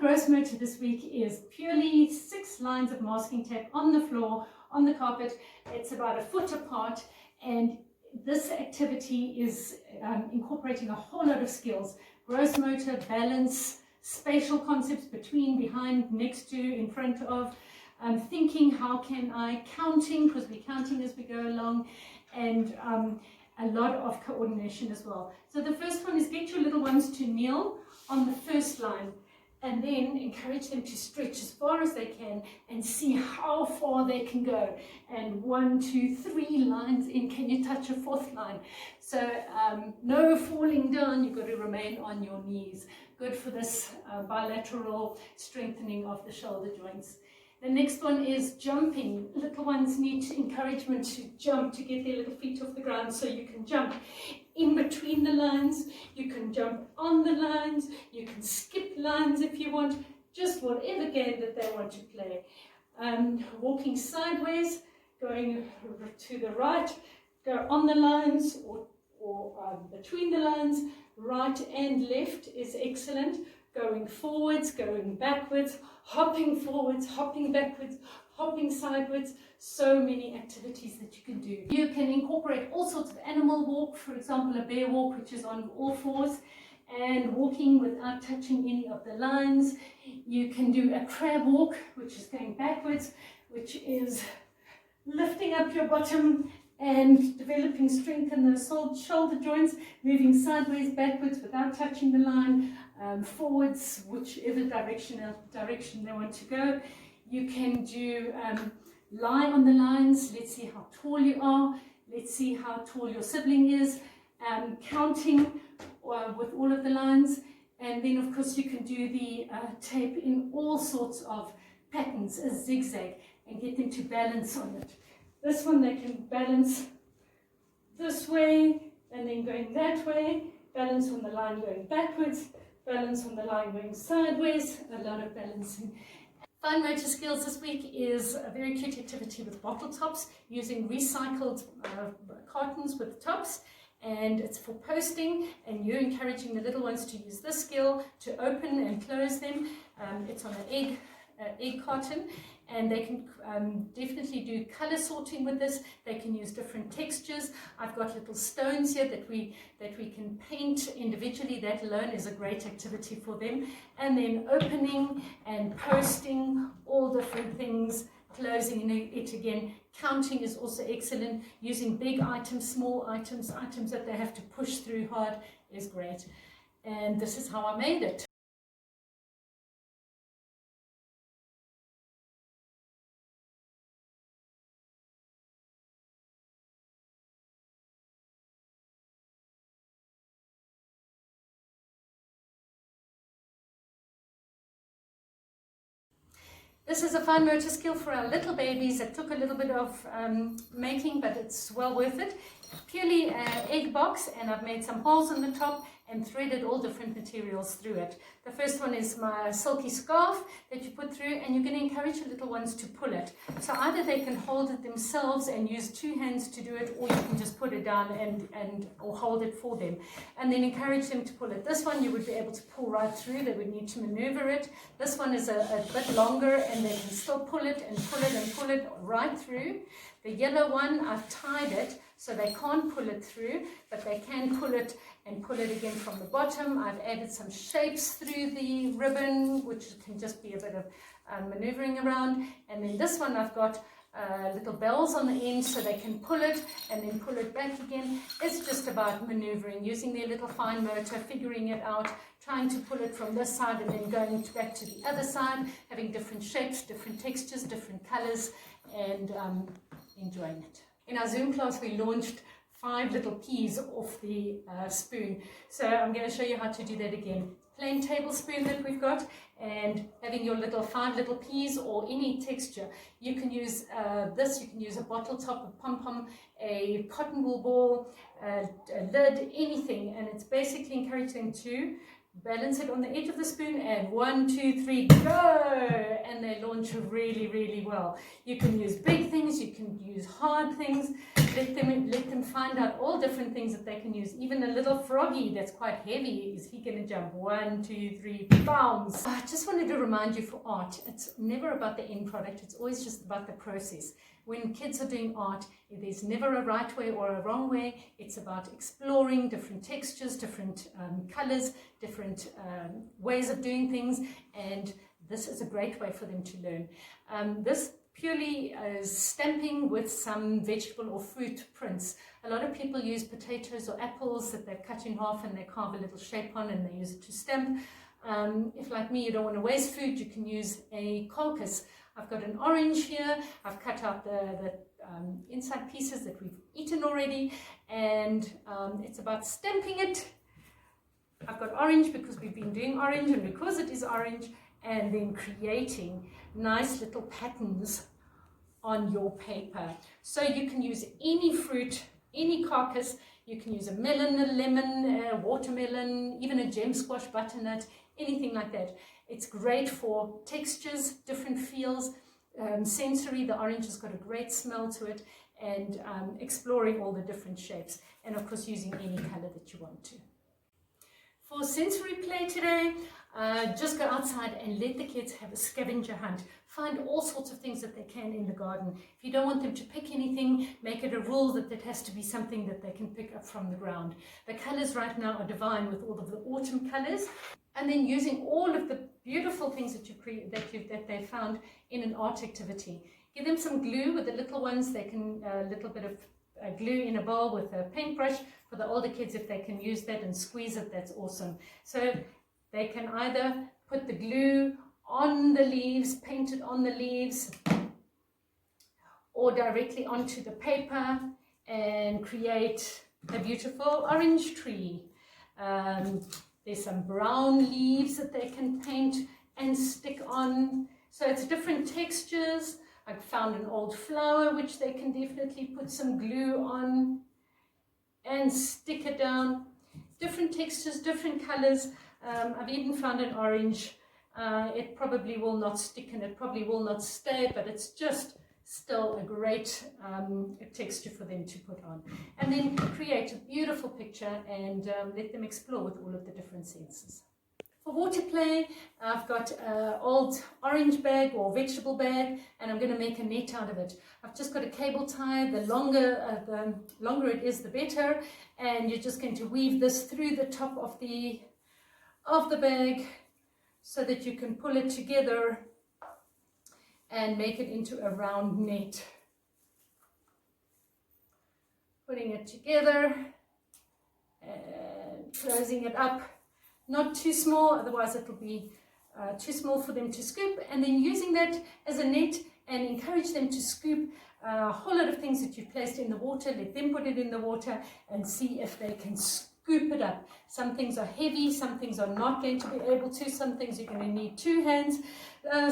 gross motor this week is purely 6 lines of masking tape on the floor, on the carpet. It's about a foot apart, and this activity is incorporating a whole lot of skills: gross motor, balance, spatial concepts between, behind, next to, in front of, thinking, how can I, counting, because we're counting as we go along, and a lot of coordination as well. So the first one is get your little ones to kneel on the first line, and then encourage them to stretch as far as they can and see how far they can go. And 1, 2, 3 lines in, can you touch a 4th line? So no falling down, you've got to remain on your knees. Good for this bilateral strengthening of the shoulder joints. The next one is jumping. Little ones need encouragement to jump, to get their little feet off the ground, so you can jump in between the lines, you can jump on the lines, you can skip lines if you want, just whatever game that they want to play. Walking sideways, going to the right, go on the lines or between the lines, right and left is excellent. Going forwards, going backwards, hopping forwards, hopping backwards, hopping sideways. So many activities that you can do. You can incorporate all sorts of animal walk, for example, a bear walk, which is on all fours, and walking without touching any of the lines. You can do a crab walk, which is going backwards, which is lifting up your bottom and developing strength in the shoulder joints, moving sideways, backwards without touching the line, forwards, whichever direction they want to go. You can do lie on the lines. Let's see how tall you are. Let's see how tall your sibling is. Counting with all of the lines. And then, of course, you can do the tape in all sorts of patterns, a zigzag, and get them to balance on it. This one they can balance this way and then going that way, balance on the line going backwards, balance on the line going sideways, a lot of balancing. Fine motor skills this week is a very cute activity with bottle tops, using recycled cartons with tops, and it's for posting, and you're encouraging the little ones to use this skill to open and close them. It's on an egg carton, and they can definitely do color sorting with this. They can use different textures. I've got little stones here that we can paint individually. That alone is a great activity for them. And then opening and posting all different things, closing it again. Counting is also excellent. Using big items, small items, items that they have to push through hard is great. And this is how I made it. This is a fine motor skill for our little babies. It took a little bit of making, but it's well worth it. Purely an egg box, and I've made some holes on the top and threaded all different materials through it. The first one is my silky scarf that you put through, and you're going to encourage your little ones to pull it. So either they can hold it themselves and use 2 hands to do it, or you can just put it down or hold it for them. And then encourage them to pull it. This one you would be able to pull right through. They would need to maneuver it. This one is a bit longer, and they can still pull it and pull it and pull it right through. The yellow one, I've tied it so they can't pull it through, but they can pull it and pull it again from the bottom. I've added some shapes through the ribbon, which can just be a bit of maneuvering around. And then this one I've got little bells on the end so they can pull it and then pull it back again. It's just about maneuvering, using their little fine motor, figuring it out, trying to pull it from this side and then going back to the other side, having different shapes, different textures, different colors, and enjoying it. In our Zoom class, we launched 5 little peas off the spoon. So I'm going to show you how to do that again. Plain tablespoon that we've got, and having your 5 little peas or any texture. You can use this, you can use a bottle top, a pom-pom, a cotton wool ball, a lid, anything, and it's basically encouraging to balance it on the edge of the spoon, and 1, 2, 3, go! And they launch really, really well. You can use big things, you can use hard things. Let them find out all different things that they can use. Even a little froggy that's quite heavy, is he going to jump? 1, 2, 3, bounce! I just wanted to remind you, for art, it's never about the end product, it's always just about the process. When kids are doing art, there's never a right way or a wrong way. It's about exploring different textures, different colors, different ways of doing things, and this is a great way for them to learn. This purely is stamping with some vegetable or fruit prints. A lot of people use potatoes or apples that they've cut in half and they carve a little shape on and they use it to stamp. If, like me, you don't want to waste food, you can use a carcass. I've got an orange here. I've cut out the inside pieces that we've eaten already, and it's about stamping it. I've got orange because we've been doing orange and because it is orange, and then creating nice little patterns on your paper. So you can use any fruit, any carcass. You can use a melon, a lemon, a watermelon, even a gem squash, butternut, anything like that. It's great for textures, different feels, sensory. The orange has got a great smell to it, and exploring all the different shapes, and of course using any color that you want to. For sensory play today, just go outside and let the kids have a scavenger hunt. Find all sorts of things that they can in the garden. If you don't want them to pick anything, make it a rule that it has to be something that they can pick up from the ground. The colors right now are divine with all of the autumn colors, and then using all of the beautiful things that they found in an art activity. Give them some glue. With the little ones, they can a little bit of glue in a bowl with a paintbrush. For the older kids, if they can use that and squeeze it, that's awesome. So they can either put the glue on the leaves, paint it on the leaves, or directly onto the paper and create a beautiful orange tree. There's some brown leaves that they can paint and stick on. So it's different textures. I found an old flower which they can definitely put some glue on and stick it down. Different textures, different colors. I've even found an orange. It probably will not stick and it probably will not stay, but it's just still a great texture for them to put on. And then create a beautiful picture and let them explore with all of the different senses. For water play, I've got an old orange bag or vegetable bag, and I'm going to make a net out of it. I've just got a cable tie. The longer it is, the better. And you're just going to weave this through the top of the bag so that you can pull it together and make it into a round net. Putting it together and closing it up. Not too small, otherwise it will be too small for them to scoop. And then using that as a net, and encourage them to scoop a whole lot of things that you've placed in the water. Let them put it in the water and see if they can scoop it up. Some things are heavy, some things are not going to be able to, some things you're going to need 2 hands,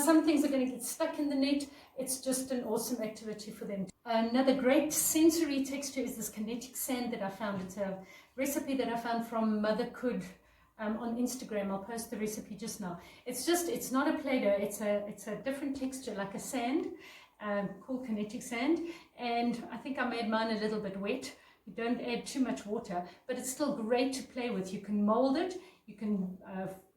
some things are going to get stuck in the net. It's just an awesome activity for them. Another great sensory texture is this kinetic sand that I found. It's a recipe that I found from Mother Could on Instagram. I'll post the recipe just now. It's not a Play-Doh, it's a different texture, like a sand, called kinetic sand, and I think I made mine a little bit wet. You don't add too much water, but it's still great to play with. You can mold it, you can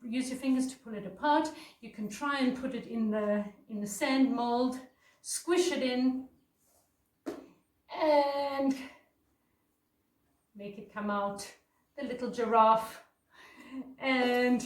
use your fingers to pull it apart, you can try and put it in the sand mold, squish it in, and make it come out, the little giraffe. And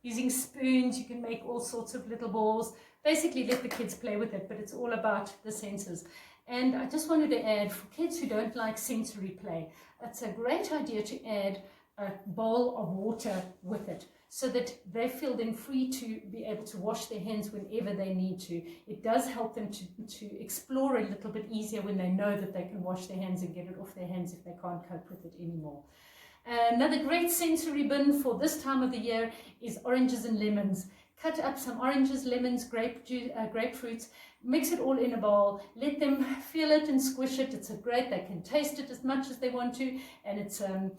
using spoons, you can make all sorts of little balls. Basically, let the kids play with it, but it's all about the senses. And I just wanted to add, for kids who don't like sensory play, it's a great idea to add a bowl of water with it, so that they feel then free to be able to wash their hands whenever they need to. It does help them to explore a little bit easier when they know that they can wash their hands and get it off their hands if they can't cope with it anymore. Another great sensory bin for this time of the year is oranges and lemons. Cut up some oranges, lemons, grapefruits, mix it all in a bowl, let them feel it and squish it. It's great, they can taste it as much as they want to, and it's an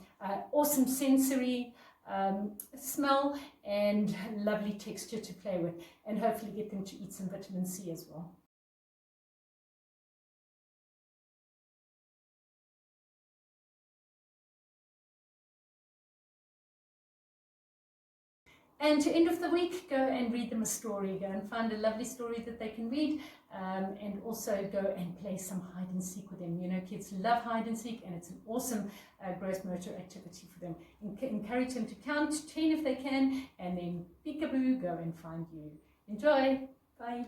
awesome sensory smell and lovely texture to play with, and hopefully get them to eat some vitamin C as well. And to end of the week, go and read them a story. Go and find a lovely story that they can read, and also go and play some hide and seek with them. You know, kids love hide and seek, and it's an awesome gross motor activity for them. Encourage them to count 10 if they can, and then peekaboo, go and find you. Enjoy. Bye.